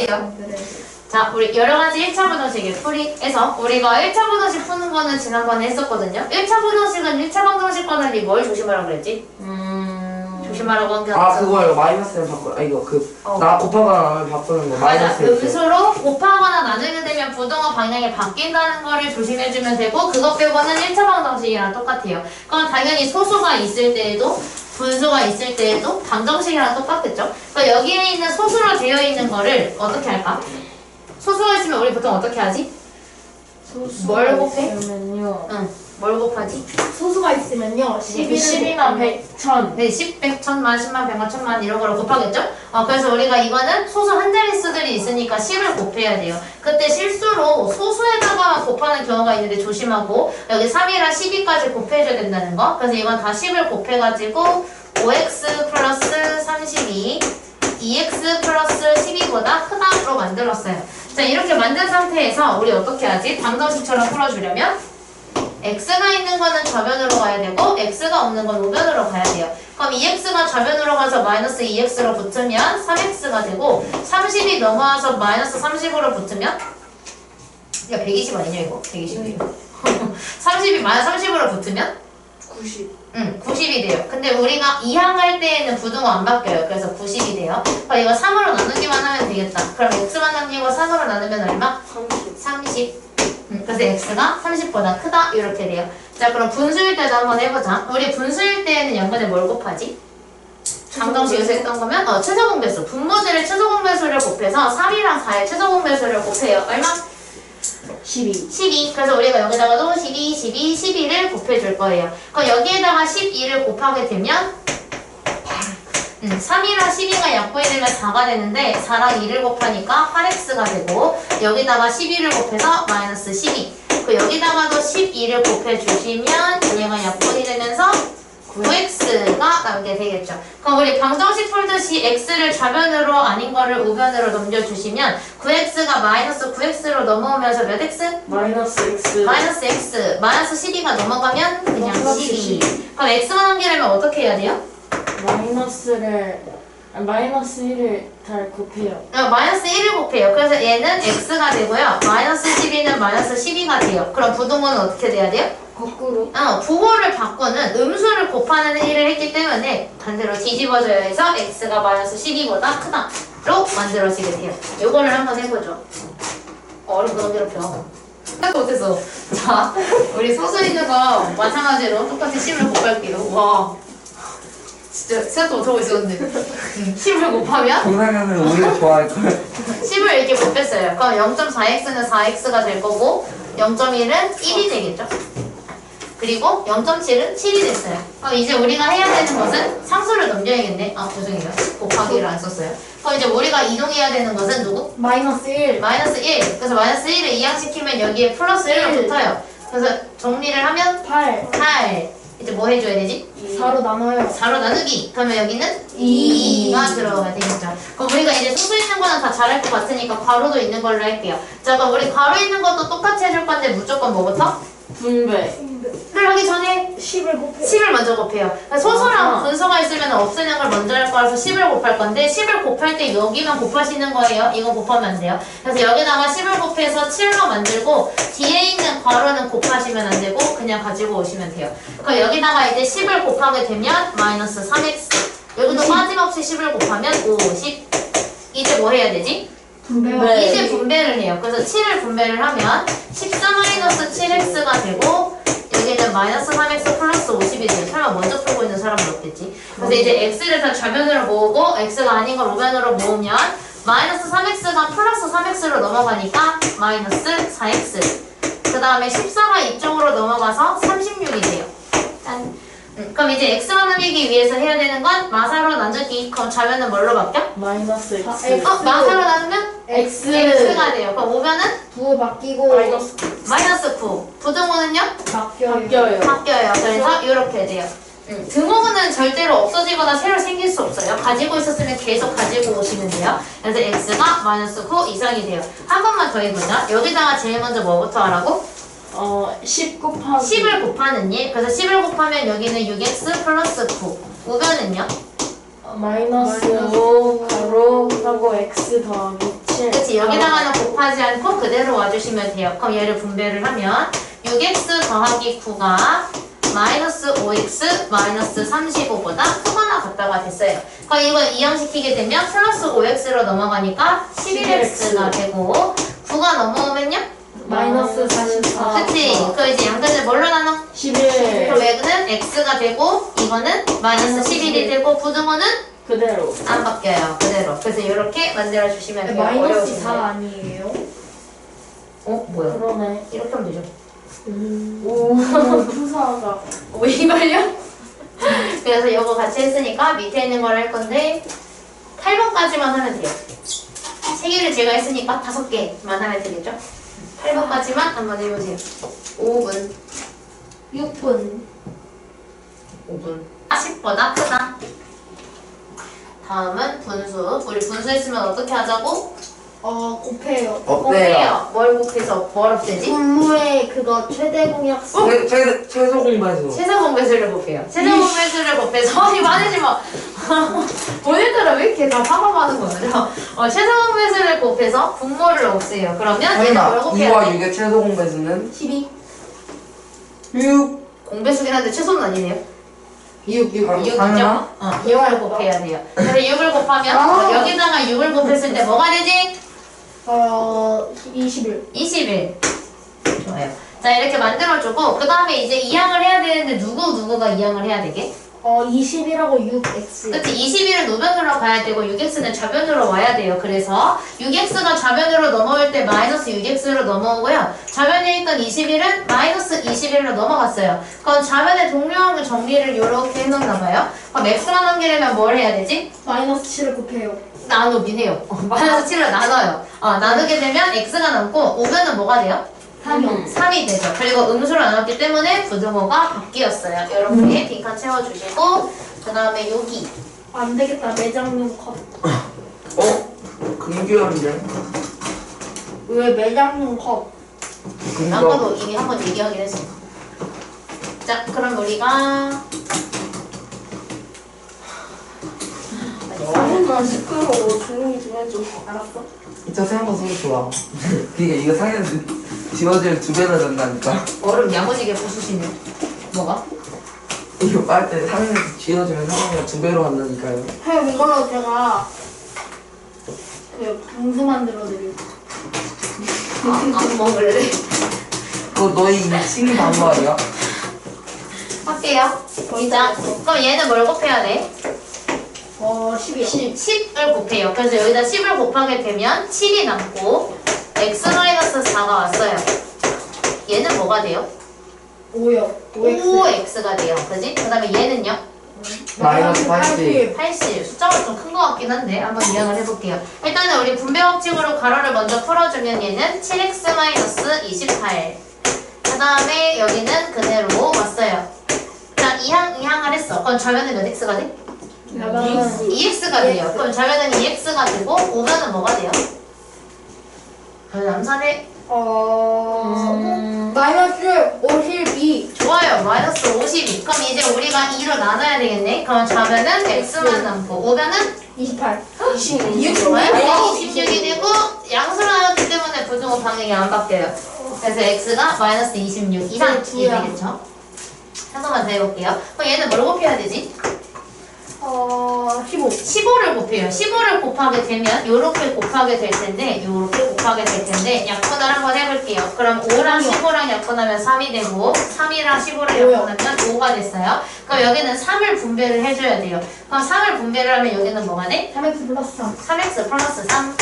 자, 우리 여러가지 1차 부등식의 풀이에서 우리가 1차 부등식 푸는 거는 지난번에 했었거든요. 1차 부등식은 1차 방정식과 달리 뭘 조심하라고 그랬지? 조심하라고 한 게 그거요. 마이너스를 바꿔. 이거 나 곱하거나 바꾸는 거. 맞아. 마이너스 음수로 곱하거나 나누게 되면 부등호 방향이 바뀐다는 거를 조심해주면 되고, 그것 빼고는 1차 방정식이랑 똑같아요. 그럼 당연히 소수가 있을 때에도 분수가 있을 때에도 방정식이랑 똑같겠죠? 그러니까 여기에 있는 소수로 되어 있는 거를 어떻게 할까? 소수가 있으면 우리 보통 어떻게 하지? 뭘 곱해? 응. 뭘 곱하지? 소수가 있으면요. 12만 100, 1000. 네, 10, 100, 1000만, 10만, 100만, 1000만 이런 거를 곱하겠죠? 그래서 우리가 이거는 소수 한 자릿수들이 있으니까 10을 곱해야 돼요. 그때 실수로 소수에다가 곱하는 경우가 있는데 조심하고, 여기 3이랑 12까지 곱해줘야 된다는 거. 그래서 이건 다 10을 곱해가지고 5x 플러스 32 2x 플러스 12보다 크다로 만들었어요. 자, 이렇게 만든 상태에서 우리 어떻게 하지? 방정식처럼 풀어주려면 x가 있는 거는 저변으로 가야 되고 x가 없는 건 우변으로 가야 돼요. 그럼 2x가 저변으로 가서 마이너스 2x로 붙으면 3x가 되고, 30이 넘어와서 마이너스 30으로 붙으면, 야 120 아니냐 이거? 120이에요. 30이 마이너스 30으로 붙으면 90. 90이 돼요. 근데 우리가 이항할 때에는 부등호 안 바뀌어요. 그래서 90이 돼요. 그럼 이거 3으로 나누기만 하면 되겠다. 그럼 x만 남기고 3으로 나누면 얼마? 30. 그래서 x가 30보다 크다 이렇게 돼요. 자, 그럼 분수일 때도 한번 해보자. 우리 분수일 때에는 양변에 뭘 곱하지? 방정식에서 했던 거면 최소공배수. 분모들의 최소공배수를 곱해서 3이랑 4의 최소공배수를 곱해요. 얼마? 12. 그래서 우리가 여기다가도 12, 12를 곱해줄 거예요. 그럼 여기에다가 12를 곱하게 되면 3이랑 12가 약분이 되면 4가 되는데 4랑 2를 곱하니까 8x가 되고, 여기다가 12를 곱해서 마이너스 12. 그 여기다가도 12를 곱해주시면 얘가 약분이 되면서 9x가 남게 되겠죠. 그럼 우리 방정식 풀듯이 x를 좌변으로 아닌 거를 우변으로 넘겨주시면 9x가 마이너스 9x로 넘어오면서 몇 x? 마이너스 x. 마이너스 x. 마이너스 12가 넘어가면 그냥 12. 그럼 x만 남기려면 어떻게 해야 돼요? 마이너스 1을 잘 곱해요. 마이너스 1을 곱해요. 그래서 얘는 x가 되고요. 마이너스 12는 마이너스 12가 돼요. 그럼 부등호는 어떻게 돼야 돼요? 거꾸로. 부호를 바꾸는 음수를 곱하는 1을 했기 때문에 반대로 뒤집어져야 해서 x가 마이너스 12보다 크다로 만들어지게 돼요. 요거를 한번 해보죠. 어렵고 너무 괴롭혀. 생각도 못했어. 자, 우리 소수 있는 거 마찬가지로 똑같이 10을 곱할게요. 와, 진짜 생각도 못하고 있었는데 10을 곱하면 동상현은 우리가 좋아할걸. 10을 이렇게 곱했어요. 그럼 0.4x는 4x가 될 거고, 0.1은 1이 되겠죠? 그리고 0.7은 7이 됐어요. 그럼 이제 우리가 해야 되는 것은 상수를 넘겨야겠네. 죄송해요. 곱하기를 안 썼어요. 그럼 이제 우리가 이동해야 되는 것은 누구? 마이너스 1. 마이너스 1. 그래서 마이너스 1을 이항시키면 여기에 플러스 1로 붙어요. 그래서 정리를 하면 8. 이제 뭐 해줘야 되지? 4로 나눠요. 4로 나누기. 그러면 여기는 2가 들어가야 되겠죠. 그럼 우리가 이제 소수 있는 거는 다 잘할 것 같으니까 괄호도 있는 걸로 할게요. 자, 그럼 우리 괄호 있는 것도 똑같이 해줄 건데 무조건 뭐부터? 분배를 하기 전에 10을 먼저 곱해요. 소수랑 분수가 있으면 없애는 걸 먼저 할 거라서 10을 곱할 건데, 10을 곱할 때 여기만 곱하시는 거예요. 이거 곱하면 안 돼요. 그래서 여기다가 10을 곱해서 7로 만들고, 뒤에 있는 괄호는 곱하시면 안 되고 그냥 가지고 오시면 돼요. 그럼 여기다가 이제 10을 곱하게 되면 마이너스 3x. 여기도 빠짐없이 10을 곱하면 50. 이제 뭐 해야 되지? 이제 분배를 해요. 그래서 7을 분배를 하면 14-7x가 되고, 여기는 마이너스 3x 플러스 50이 돼요. 설마 먼저 풀고 있는 사람은 없겠지. 그래서 이제 x를 다 좌변으로 모으고 x가 아닌 걸 우변으로 모으면 마이너스 3x가 플러스 3x로 넘어가니까 마이너스 4x. 그 다음에 14가 이쪽으로 넘어가서 36이 돼요. 짠. 그럼 이제 x가 남기기 위해서 해야 되는 건 마사로 나누기. 그럼 좌변은 뭘로 바뀌어? 마이너스 x. 마사로 나누면 x가 돼요. 그럼 우변은? 9 바뀌고 마이너스 9. 부등호는요? 바뀌어요. 그래서 이렇게 돼요. 등호는 절대로 없어지거나 새로 생길 수 없어요. 가지고 있었으면 계속 가지고 오시면 돼요. 그래서 x가 마이너스 9 이상이 돼요. 한 번만 더 해보자. 여기다가 제일 먼저 뭐부터 하라고? 10 곱하기 10을 곱하는 일. 그래서 10을 곱하면 여기는 6x 플러스 9. 우변은요? 마이너스 5 가로 하고 x 더하기 7. 그치, 여기다가는 곱하지 않고 그대로 와주시면 돼요. 그럼 얘를 분배를 하면 6x 더하기 9가 마이너스 5x 마이너스 35보다 크거나 같다가 됐어요. 그럼 이걸 이항시키게 되면 플러스 5x로 넘어가니까 11x가 되고 9가 넘어오면요? 마이너스 44. 그치? 그 이제 양변을 뭘로 나눠? 11. 그럼 x는 x가 되고 이거는 마이너스 11이 되고 부등호는 그대로. 안 바뀌어요. 그대로. 그래서 이렇게 만들어 주시면 돼요. 마이너스 어려우신데. 4 아니에요? 뭐야? 그러네. 이렇게 하면 되죠. 오, 푸사가. 왜 이걸요? 그래서 이거 같이 했으니까 밑에 있는 걸 할 건데 8번까지만 하면 돼요. 3개를 제가 했으니까 5개만 하면 되겠죠? 8번까지만 한번 해보세요. 5분. 6분. 5분. 10보다 크다. 다음은 분수. 우리 분수 했으면 어떻게 하자고? 곱해요. 곱해요. 뭘 곱해서 뭘 없애지? 분모의 그거 최대 공약수. 최소 공부해서. 최소 공배수를 곱해요. 최소 공배수를 곱해서 아니 많으지 마. 본인들은 왜 이렇게 다 화가 많은 거죠? 최소 공배수를 곱해서 분모를 없애요. 그러면 얘는 뭘 설마 곱해야 2와 돼? 6의 최소 공배수는 12. 6. 공배수긴 한데 최소는 아니네요. 6. 6이죠? 당연하? 6을 곱해야 돼요. 그래서 6을 곱하면 아. 여기다가 6을 곱했을 때 뭐가 되지? 21. 21. 좋아요. 자 이렇게 만들어주고 그 다음에 이제 이항을 해야 되는데 누구가 이항을 해야 되게? 20이라고 6x. 그치 21은 우변으로 가야 되고 6x는 좌변으로 와야 돼요. 그래서 6x가 좌변으로 넘어올 때 마이너스 6x로 넘어오고요. 좌변에 있던 21은 마이너스 21로 넘어갔어요. 그럼 좌변의 동료항 정리를 이렇게 해놓나 봐요. 그럼 x가 넘기려면 뭘 해야 되지? 마이너스 7을 곱해요. 나누긴 해요. 마이너스 7을 나눠요. 나누게 되면 x가 남고 우변은 뭐가 돼요? 3이. 3이 되죠. 그리고 음수를 나눴기 때문에 부등호가 바뀌었어요. 이렇게 빈칸 채워주시고 그 다음에 여기 안 되겠다. 매장용 컵. 근규현인데. 왜 매장용 컵? 아까도 이미 한번 얘기하긴 했어. 자, 그럼 우리가 나 시끄러워. 조용히 좀 해줘. 알았어? 저 생각보다 소리 좋아. 이거 상에서 지워지면 2배나 된다니까. 얼음 야무지게 부수시네. 뭐가? 이거 빨대 상에서 지워지면 상에가 2배로 간다니까요. 형 이걸로 제가 그 분수 만들어 드릴게요. 안 먹을래. 그거 너희 신기 방법이야? 할게요. 자, 그럼 얘는 뭘 곱해야 돼? 10이요. 10을 곱해요. 그래서 여기다 10을 곱하게 되면 7이 남고 x-4가 왔어요. 얘는 뭐가 돼요? 5요. 5x가 돼요. 그지? 그 다음에 얘는요? 마이너스 80. 80. 숫자가 좀 큰 것 같긴 한데 한번 이항을 해볼게요. 일단은 우리 분배 법칙으로 가로를 먼저 풀어주면 얘는 7x-28. 그 다음에 여기는 그대로 왔어요. 자, 이항을 했어. 그럼 좌변은 몇 x가 돼? 2x가 돼요. 그럼 좌변은 2x가 되고 우변은 뭐가 돼요? 남산에 마이너스 52. 좋아요. 마이너스 52. 그럼 이제 우리가 2로 나눠야 되겠네. 그럼 좌변은 x만 남고 우변은 28. 26 좋아요. 26이 되고 양수로 나눴기 때문에 부등호 방향이 안 바뀌어요. 그래서 x가 마이너스 26 이상이 되겠죠. 한번만 더 해볼게요. 그럼 얘는 뭘 곱해야 되지? 15. 15를 곱해요. 15를 곱하게 되면 요렇게 곱하게 될 텐데 요렇게 곱하게 될 텐데 약분을 한번 해볼게요. 그럼 5랑 15랑 약분하면 3이 되고 3이랑 15를 약분하면 5가 됐어요. 그럼 여기는 3을 분배를 해줘야 돼요. 그럼 3을 분배를 하면 여기는 뭐가 돼? 3x 플러스 3. 3x 플러스 3.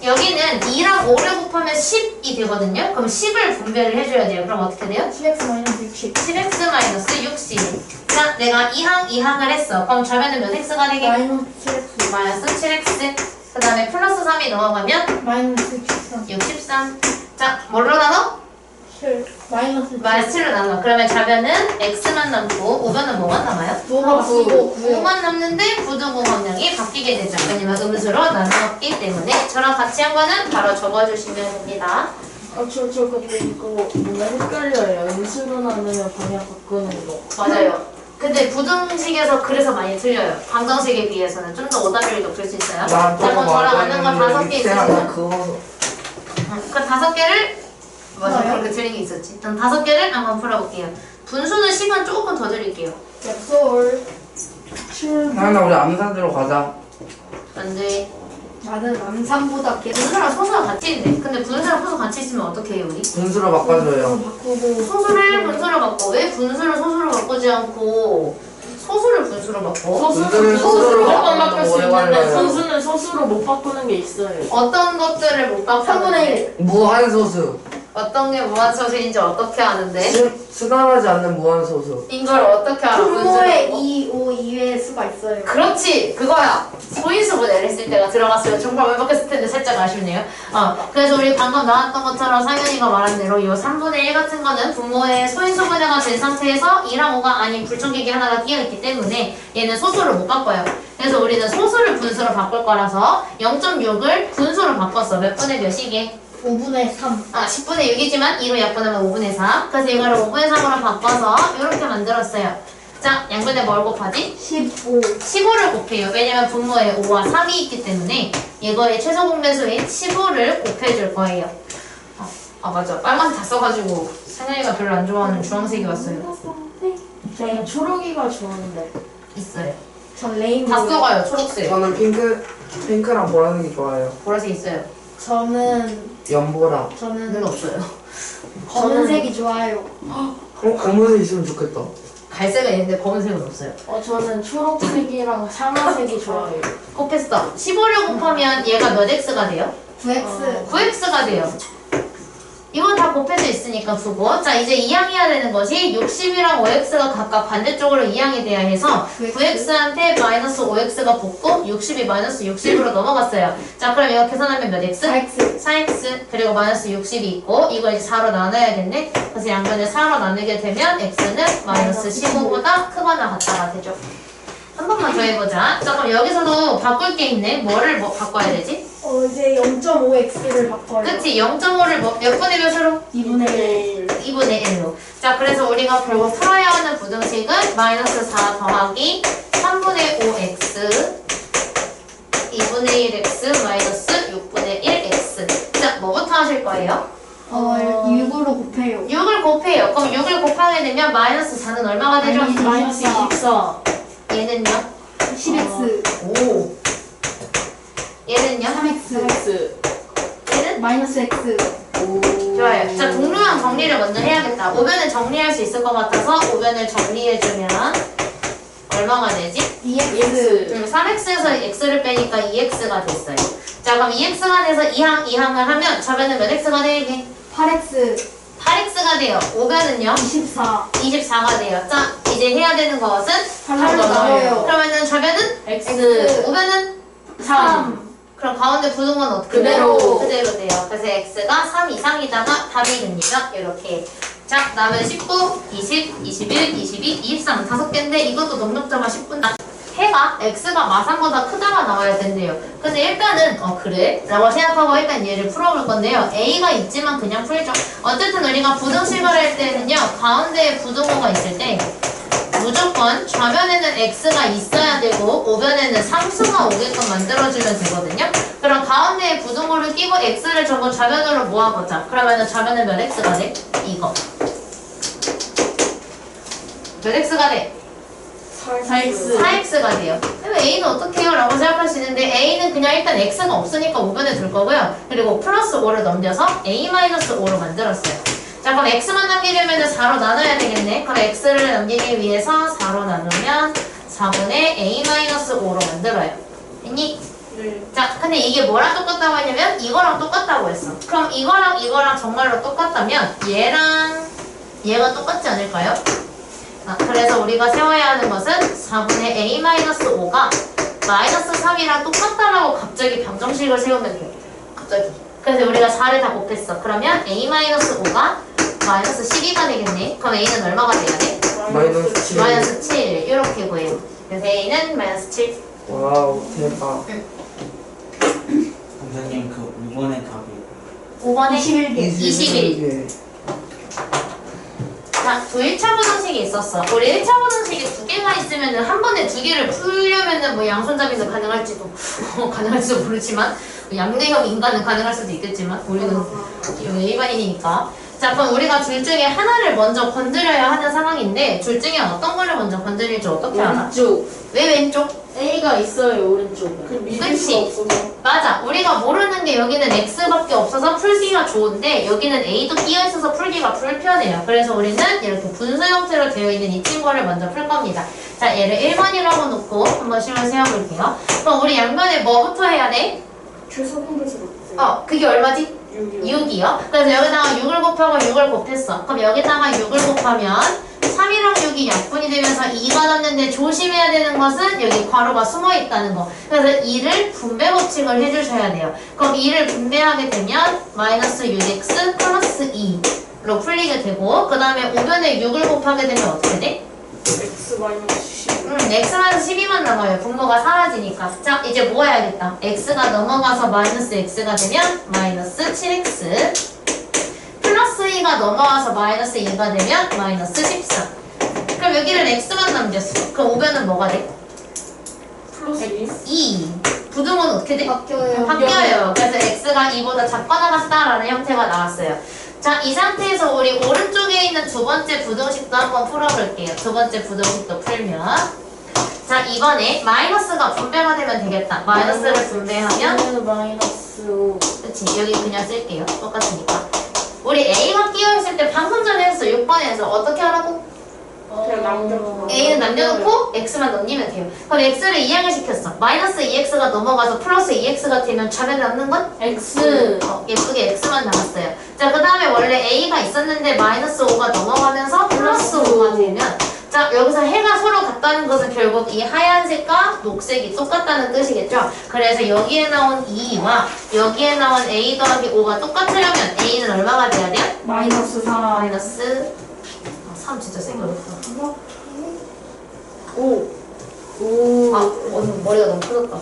여기는 2랑 5를 곱하면 10이 되거든요. 그럼 10을 분배를 해줘야 돼요. 그럼 어떻게 돼요? 7x 마이너스 60. 10x 마이너스 60. 자, 내가 2항을 했어. 그럼 좌변은 몇 x가 되게? 마이너스 7x. 마이너스 7x. 그 다음에 플러스 3이 넘어가면 마이너스 63. 63. 자, 뭘로 나눠? 7. 마이너스 7. 마이너스 7로 나눠. 그러면 좌변은 x만 남고 우변은 뭐만 남아요? 5가 9. 9만 남는데 부등호 방향이 바뀌게 되죠. 왜냐면 음수로 나누었기 때문에. 저랑 같이 한 거는 바로 적어주시면 됩니다. 저 근데 이거 뭔가 헷갈려요. 음수로 나누면 방향 바꾸는 거. 맞아요. 근데 부등식에서 그래서 많이 틀려요. 방정식에 비해서는 좀 더 오답률이 높을 수 있어요. 나 자, 그럼 저랑 아는 거 5개 있으니까 그거 그 5개를 맞아, 뭐요? 그렇게 틀린 게 있었지. 그럼 5개를 한번 풀어볼게요. 분수는 10은 조금 더 드릴게요. 약솔. 하나 우리 암산으로 가자. 안 돼. 나는 암산보다 계속 분수랑 소수가 같이 있네. 근데 분수랑 소수 같이 있으면 어떻게 해요, 우리? 분수로 바꿔줘요. 바꾸고 소수를 분수로 바꿔. 왜 분수를 소수로 바꾸지 않고 소수를 분수로 바꿔? 분수를 소수로 무조건 바꾸는 바꿀 수 오래 있는데 걸려요. 소수는 소수로 못 바꾸는 게 있어요. 어떤 것들을 못 바꾸는데? 3분의 1. 무한소수. 어떤 게 무한소수인지 어떻게 아는데? 수단하지 않는 무한소수. 이걸 어떻게 알아? 분모에 분수로? 2, 5, 2의 수가 있어요. 그렇지, 그거야. 소인수분해를 했을 때가 들어갔으면 정말 완벽했을 텐데 살짝 아쉽네요. 그래서 우리 방금 나왔던 것처럼 상현이가 말한 대로 이 3분의 1 같은 거는 분모에 소인수분해가 된 상태에서 2랑 5가 아닌 불청객이 하나가 끼어있기 때문에 얘는 소수를 못 바꿔요. 그래서 우리는 소수를 분수로 바꿀 거라서 0.6을 분수로 바꿨어. 몇 분의 몇이게? 5분의 3. 10분의 6이지만 2로 약분하면 5분의 4. 그래서 이거를 5분의 3으로 바꿔서 이렇게 만들었어요. 자, 양변에 뭘 곱하지? 15. 15를 곱해요. 왜냐면 분모에 5와 3이 있기 때문에 이거의 최소 공배수인 15를 곱해줄 거예요. 맞아. 빨간 다 써가지고 상현이가 별로 안 좋아하는 주황색이 왔어요. 저는 초록이가 좋은데. 있어요. 전 레인보우. 다 써가요. 초록색. 저는 핑크랑 보라색이 좋아요. 보라색 있어요. 저는 연보라. 는 없어요. 검은색이 좋아요. 검은색 있으면 좋겠다. 갈색은 있는데 검은색은 없어요. 저는 초록색이랑 상아색이 좋아요. 곱했어. 15를 곱하면 얘가 몇 x가 돼요? 9x. 9x가 돼요. 이건 다 곱해져 있으니까 두고. 자, 이제 이항해야 되는 것이 60이랑 5x가 각각 반대쪽으로 이항이 돼야 해서 9x한테 마이너스 5x가 붙고 60이 마이너스 60으로 넘어갔어요. 자, 그럼 이거 계산하면 몇 x? 4x. 4x 그리고 마이너스 60이 있고 이걸 이제 4로 나눠야겠네. 그래서 양변을 4로 나누게 되면 x는 마이너스 15보다 크거나 같다가 되죠. 한 번만 더 해보자. 자, 그럼 여기서도 바꿀 게 있네. 뭐를 바꿔야 되지? 이제 0.5x를 바꿔요. 그치? 0.5를 몇 분의 몇으로? 2분의 1. 2분의 1로. 자, 그래서 우리가 결국 풀어야 하는 부등식은 마이너스 4 더하기 3분의 5x 2분의 1x 마이너스 6분의 1x. 자, 뭐부터 하실 거예요? 6으로 곱해요. 6을 곱해요. 그럼 6을 곱하게 되면 마이너스 4는 얼마가 되죠? 마이너스 24. 얘는요? 10x. 오. 얘는요? 3x. X. 얘는? 마이너스 x. 좋아요. 자, 동류랑 정리를 먼저 해야겠다. 오변을 정리할 수 있을 것 같아서 오변을 정리해주면 얼마가 되지? 2x. 3x에서 x를 빼니까 2x가 됐어요. 자, 그럼 2x가 돼서 이항을 하면 저변은 몇 x가 되게? 8x. 8x가 돼요. 오변은요? 24. 24가 돼요. 자, 이제 해야 되는 것은 8로 나눠요. 그러면은 저변은? X. 오변은? 3. 그럼 가운데 부등은 어떻게 그대로. 그대로 돼요. 그래서 x가 3 이상이다가 답이 됩니다. 이렇게. 자, 다음은 19, 20, 21, 22, 23 5개인데 이것도 넘넘자마 10분. 해가 x가 마상보다 크다가 나와야 된대요. 근데 일단은 그래? 라고 생각하고 일단 얘를 풀어볼 건데요. a가 있지만 그냥 풀죠. 어쨌든 우리가 부등식을 할 때는요. 가운데에 부등호가 있을 때 무조건 좌변에는 x가 있어야 되고 우변에는 상수가 오게끔 만들어주면 되거든요. 그럼 가운데에 부등호를 끼고 x를 저거 좌변으로 모아보자. 그러면은 좌변은 몇 x가 돼? 이거. 몇 x가 돼? 4X. 4x가 돼요. 그럼 a는 어떻게 해요? 라고 생각할 수 있는데 a는 그냥 일단 x가 없으니까 우변에 둘 거고요. 그리고 플러스 5를 넘겨서 a-5로 만들었어요. 자, 그럼 x만 남기려면 4로 나눠야 되겠네. 그럼 x를 남기기 위해서 4로 나누면 4분의 a-5로 만들어요. 됐니? 네. 자, 근데 이게 뭐랑 똑같다고 하냐면 이거랑 똑같다고 했어. 그럼 이거랑 정말로 똑같다면 얘랑 얘가 똑같지 않을까요? 그래서 우리가 세워야 하는 것은 4분의 a-5가 마이너스 3이랑 똑같다라고 갑자기 방정식을 세우면 돼요. 갑자기. 그래서 우리가 4를 다 곱했어. 그러면 a-5가 마이너스 12가 되겠네. 그럼 a는 얼마가 돼야 돼? 마이너스 7. 마이너스 7 이렇게 구해요. 그래서 a는 마이너스 7. 와우, 대박. 선생님 그 5번의 답이 5번에 21개. 21. 자, 또 1차 부등식이 있었어. 우리 1차 부등식이 2개 A가 있으면은 한 번에 두 개를 풀려면은 뭐 양손잡이는 가능할지도 가능할지도 모르지만 양내형 인간은 가능할 수도 있겠지만 우리는 A반인이니까. 자, 그럼 우리가 둘 중에 하나를 먼저 건드려야 하는 상황인데 둘 중에 어떤 거를 먼저 건드릴지 어떻게 알아? 왼쪽. 왜 왼쪽? A가 있어요, 오른쪽에. 그 믿을 그치? 수가 없어서. 맞아. 우리가 모르는 게 여기는 X밖에 없어서 풀기가 좋은데 여기는 A도 끼어 있어서 풀기가 불편해요. 그래서 우리는 이렇게 분수 형태로 되어 있는 이 친구를 먼저 풀 겁니다. 자, 얘를 1번이라고 놓고 한번 심을 세워볼게요. 그럼 우리 양면에 뭐부터 해야 돼? 최소분배수 어때요? 그게 얼마지? 6이요. 그래서 여기다가 6을 곱하고 6을 곱했어. 그럼 여기다가 6을 곱하면 3이랑 6이 약분이 되면서 2가 났는데 조심해야 되는 것은 여기 괄호가 숨어 있다는 거. 그래서 2를 분배 법칙을 해주셔야 돼요. 그럼 2를 분배하게 되면 마이너스 6x 플러스 2로 풀리게 되고 그 다음에 오변에 6을 곱하게 되면 어떻게 돼? X 마이너스 10. X만 12만 남아요. 분모가 사라지니까. 자, 이제 뭐 해야겠다. X가 넘어가서 마이너스 X가 되면 마이너스 7X 플러스 2가 넘어가서 마이너스 2가 되면 마이너스 14. 그럼 여기를 X만 남겼어. 그럼 오변은 뭐가 돼? 플러스 2. 부등호는 어떻게 돼? 바뀌어요. 그래서 X가 2보다 작거나 같다라는 형태가 나왔어요. 자, 이 상태에서 우리 오른쪽에 있는 두 번째 부등식도 한번 풀어볼게요. 두 번째 부등식도 풀면 자, 이번에 마이너스가 분배가 되면 되겠다. 마이너스를 분배하면 마이너스 5. 그치, 여기 그냥 쓸게요. 똑같으니까. 우리 A가 끼어있을 때 방금 전에 했어. 6번에서 어떻게 하라고? 그냥 남겨놓고. A는 남겨놓고 X만 넘기면 돼요. 그럼 X를 이항을 시켰어. 마이너스 2X가 넘어가서 플러스 2X가 되면 좌변에 남는 건? X. 예쁘게 X만 남았어요. 자, 그 다음에 원래 A가 있었는데 마이너스 5가 넘어가면서 플러스 5가 되면 자, 여기서 해가 서로 같다는 것은 결국 이 하얀색과 녹색이 똑같다는 뜻이겠죠? 그래서 여기에 나온 2와 여기에 나온 A 더하기 5가 똑같으려면 A는 얼마가 돼야 돼요? 마이너스 4. 마이너스 3 진짜 센 거였어. 5. 오늘 머리가 너무 커졌다.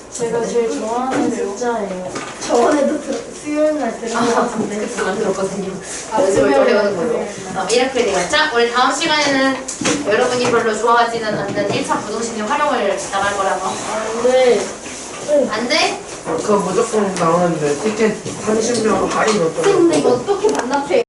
제가 제일 좋아하는 숫자예요. 저번에도 수요일 날 들은 것 같은데. 그래서 만들었거든요. 요즘에 배우는 걸로. 이렇게 돼요. 자, 우리 다음 시간에는 여러분이 별로 좋아하지는 않는 1차 부동식의 활용을 나갈 거라서. 네. 안 돼? 그거 무조건 나오는데 티켓 30명 할인 어쩌고. 근데 이거 어떻게 만났어요?